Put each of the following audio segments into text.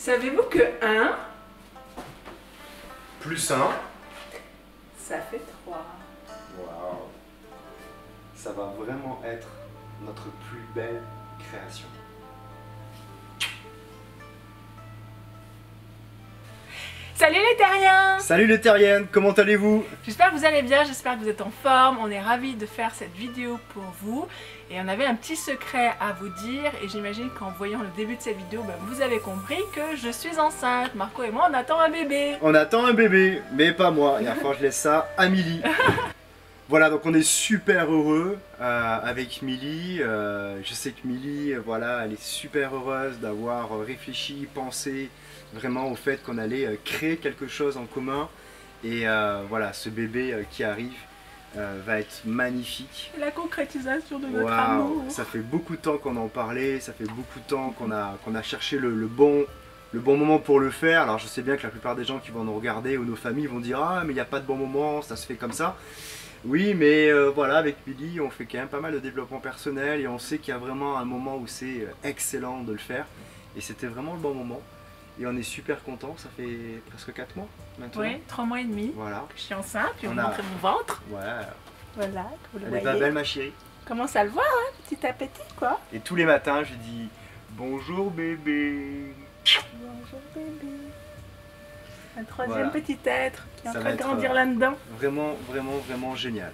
Savez-vous que 1 plus 1, ça fait 3. waouh, ça va vraiment être notre plus belle création. Salut les terriens! Salut les terriennes, comment allez-vous? J'espère que vous allez bien, j'espère que vous êtes en forme. On est ravis de faire cette vidéo pour vous. Et on avait un petit secret à vous dire. Et j'imagine qu'en voyant le début de cette vidéo, vous avez compris que je suis enceinte. Marco et moi, on attend un bébé. On attend un bébé, mais pas moi. Et enfin, je laisse ça à Milly. Voilà, donc on est super heureux avec Milly. Je sais que Milly, voilà, elle est super heureuse d'avoir réfléchi, pensé vraiment au fait qu'on allait créer quelque chose en commun. Et voilà, ce bébé qui arrive va être magnifique. La concrétisation de notre Waouh, amour. ça fait beaucoup de temps qu'on en parlait, ça fait beaucoup de temps qu'on a cherché le bon moment pour le faire. Alors je sais bien que la plupart des gens qui vont nous regarder ou nos familles vont dire « Ah mais il n'y a pas de bon moment, ça se fait comme ça ». Oui, mais voilà, avec Milly, on fait quand même pas mal de développement personnel et on sait qu'il y a vraiment un moment où c'est excellent de le faire. Et c'était vraiment le bon moment. Et on est super content, ça fait presque 4 mois maintenant. Oui, 3 mois et demi. Voilà. Je suis enceinte, je vais vous On a- montrer mon ventre. Ouais. Voilà, vous le Elle est voyez. pas belle ma chérie. Comment ça le voit, hein, petit à petit, quoi. Et tous les matins, je dis bonjour bébé. Bonjour bébé. Un troisième Voilà. petit être qui est en Ça train va de être, grandir là-dedans. Vraiment génial.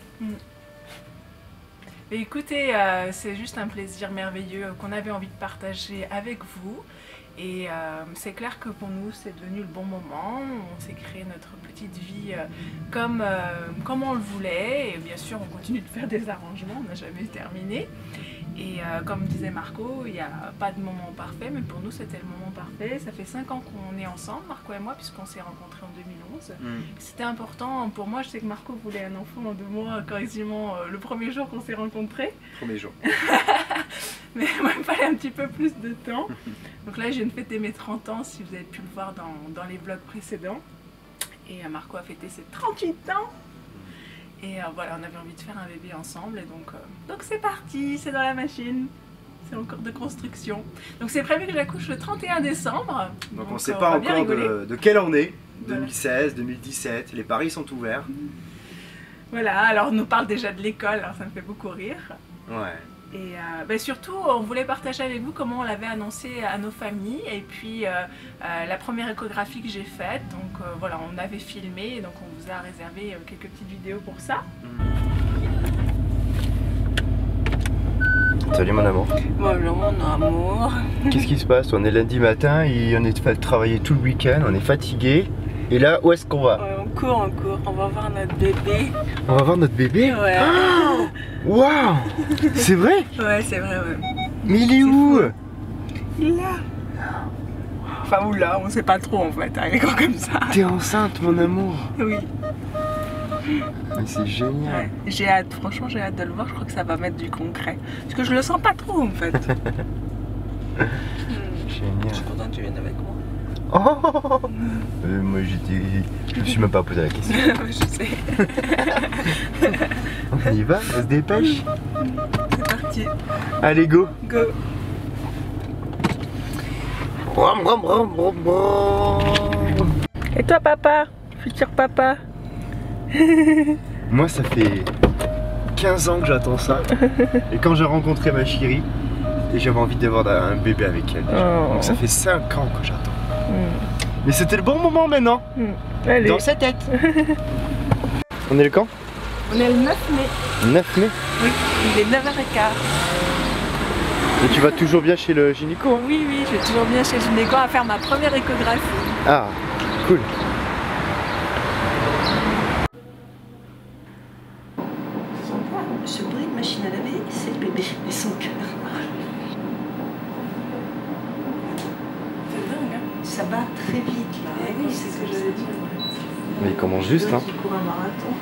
Mais écoutez, c'est juste un plaisir merveilleux qu'on avait envie de partager avec vous. Et c'est clair que pour nous c'est devenu le bon moment. On s'est créé notre petite vie comme on le voulait. Et bien sûr on continue de faire des arrangements, on n'a jamais terminé. Et comme disait Marco, il n'y a pas de moment parfait, mais pour nous c'était le moment parfait. Ça fait 5 ans qu'on est ensemble, Marco et moi, puisqu'on s'est rencontrés en 2011. C'était important pour moi, je sais que Marco voulait un enfant en 2 mois, quasiment le premier jour qu'on s'est rencontrés. Premier jour. Mais moi, il me fallait un petit peu plus de temps. Donc là, je viens de fêter mes 30 ans, si vous avez pu le voir dans les vlogs précédents. Et Marco a fêté ses 38 ans. Et voilà, on avait envie de faire un bébé ensemble. Et donc c'est parti, c'est dans la machine. C'est en cours de construction. Donc c'est prévu que j'accouche le 31 décembre. Donc on ne sait pas va bien encore rigoler. de quelle année. Voilà. 2016, 2017, les paris sont ouverts. Voilà, alors on nous parle déjà de l'école, alors ça me fait beaucoup rire. Ouais. Et surtout, on voulait partager avec vous comment on l'avait annoncé à nos familles. Et puis, la première échographie que j'ai faite, donc voilà, on avait filmé, donc on vous a réservé quelques petites vidéos pour ça. Salut mon amour. Bonjour mon amour. Qu'est-ce qui se passe? On est lundi matin et on est travaillé tout le week-end, on est fatigué. Et là, où est-ce qu'on va? On court, on va voir notre bébé. On va voir notre bébé? Ouais. Waouh! C'est vrai? Ouais, c'est vrai, ouais. Mais il est où? Il est là. Enfin, ou là, on sait pas trop en fait, hein, il est grand comme ça. T'es enceinte mon amour? Oui. Mais c'est génial. Ouais. J'ai hâte, franchement j'ai hâte de le voir, je crois que ça va mettre du concret. Parce que je le sens pas trop en fait. Je Génial. suis contente que tu viennes avec moi. Oh moi je me suis même pas posé la question. Je sais. On y va, on se dépêche. C'est parti. Allez go. Go. Et toi papa? Futur papa? Moi ça fait 15 ans que j'attends ça. Et quand j'ai rencontré ma chérie, et j'avais envie d'avoir un bébé avec elle déjà. Oh. Donc ça fait 5 ans que j'attends. Mais c'était le bon moment maintenant. Allez. Dans sa tête. On est le quand? On est le 9 mai. 9 mai. Oui, il est 9h15. Et tu vas toujours bien chez le gynéco hein? Oui, je vais toujours bien chez le gynéco à faire ma première échographie. Ah, cool. Ce bruit de machine à laver, c'est le bébé et son cœur. C'est dingue, hein? Ça bat très vite là. Oui, c'est ce que j'allais dire. Mais il commence juste hein. Tu cours un marathon.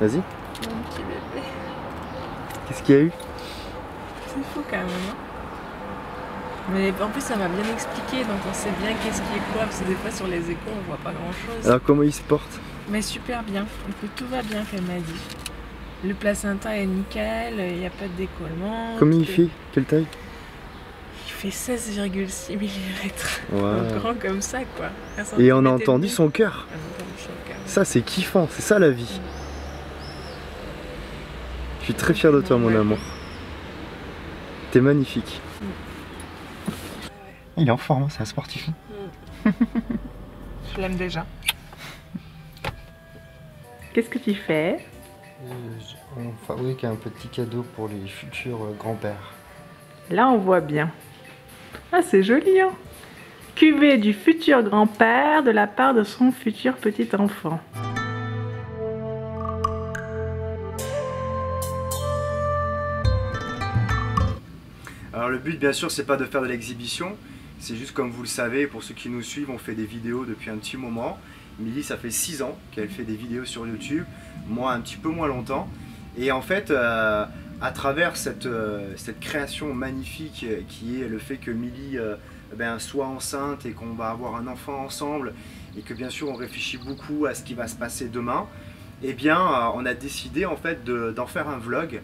Vas-y. Mon petit bébé. Qu'est-ce qu'il y a eu? C'est fou quand même. Hein, mais en plus ça m'a bien expliqué, donc on sait bien qu'est-ce qui est quoi, parce que des fois sur les échos on voit pas grand chose. Alors comment il se porte? Mais super bien, donc tout va bien qu'elle m'a dit. Le placenta est nickel, il n'y a pas de décollement. Combien il tout est- fait? Quelle taille? fait 16,6 mm. Ouais. Grand comme ça, quoi. Et on a entendu son cœur. On a entendu son cœur. Ça, c'est kiffant, c'est ça la vie. Je suis très fier de toi, mon amour. T'es magnifique. Il est en forme, c'est un sportif. Je l'aime déjà. Qu'est-ce que tu fais? On fabrique un petit cadeau pour les futurs grands-pères. Là, on voit bien. Ah, c'est joli, hein? Cuvée du futur grand-père de la part de son futur petit enfant. Alors le but, bien sûr, c'est pas de faire de l'exhibition. C'est juste, comme vous le savez, pour ceux qui nous suivent, on fait des vidéos depuis un petit moment. Milly, ça fait 6 ans qu'elle fait des vidéos sur YouTube. Moi, un petit peu moins longtemps. Et en fait, à travers cette création magnifique qui est le fait que Milly soit enceinte et qu'on va avoir un enfant ensemble, et que bien sûr on réfléchit beaucoup à ce qui va se passer demain, eh bien on a décidé en fait d'en faire un vlog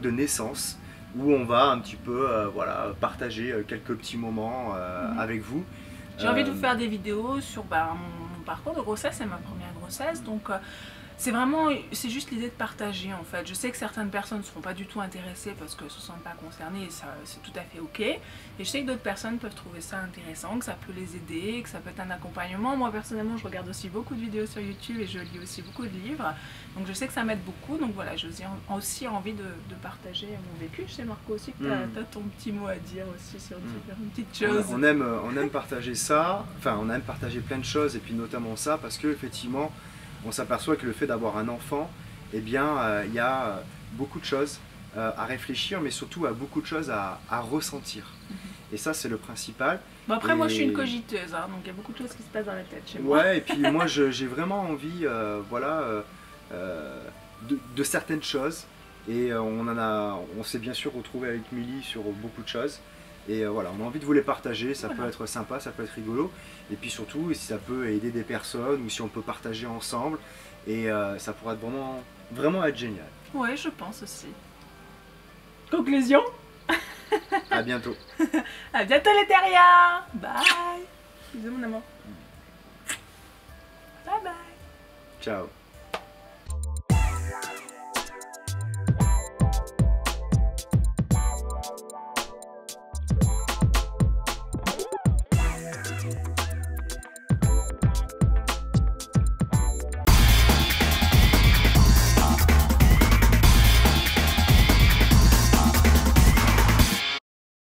de naissance, où on va un petit peu voilà, partager quelques petits moments avec vous. J'ai envie de vous faire des vidéos sur mon parcours de grossesse, c'est ma première grossesse, donc c'est juste l'idée de partager en fait. Je sais que certaines personnes ne seront pas du tout intéressées parce qu'elles ne se sentent pas concernées, et ça c'est tout à fait ok. Et je sais que d'autres personnes peuvent trouver ça intéressant, que ça peut les aider, que ça peut être un accompagnement. Moi personnellement, je regarde aussi beaucoup de vidéos sur YouTube et je lis aussi beaucoup de livres. Donc je sais que ça m'aide beaucoup, donc voilà, j'ai aussi envie de partager mon vécu. Je sais Marco aussi que tu as ton petit mot à dire aussi sur différentes petites choses. On aime partager ça, enfin on aime partager plein de choses, et puis notamment ça, parce que effectivement, on s'aperçoit que le fait d'avoir un enfant, eh bien, il y a beaucoup de choses à réfléchir, mais surtout à beaucoup de choses à ressentir. Et ça, c'est le principal. Bon, après, moi, je suis une cogiteuse, hein, donc il y a beaucoup de choses qui se passent dans la tête chez moi. Ouais, et puis moi, j'ai vraiment envie, voilà, de certaines choses. Et on s'est bien sûr retrouvé avec Milly sur beaucoup de choses. Et voilà, on a envie de vous les partager, ça peut être sympa, ça peut être rigolo. Et puis surtout, si ça peut aider des personnes, ou si on peut partager ensemble, et ça pourrait être vraiment être génial. Ouais, je pense aussi. Conclusion. À bientôt. À bientôt les terriens. Bye. Bisous mon amour. Bye bye. Ciao.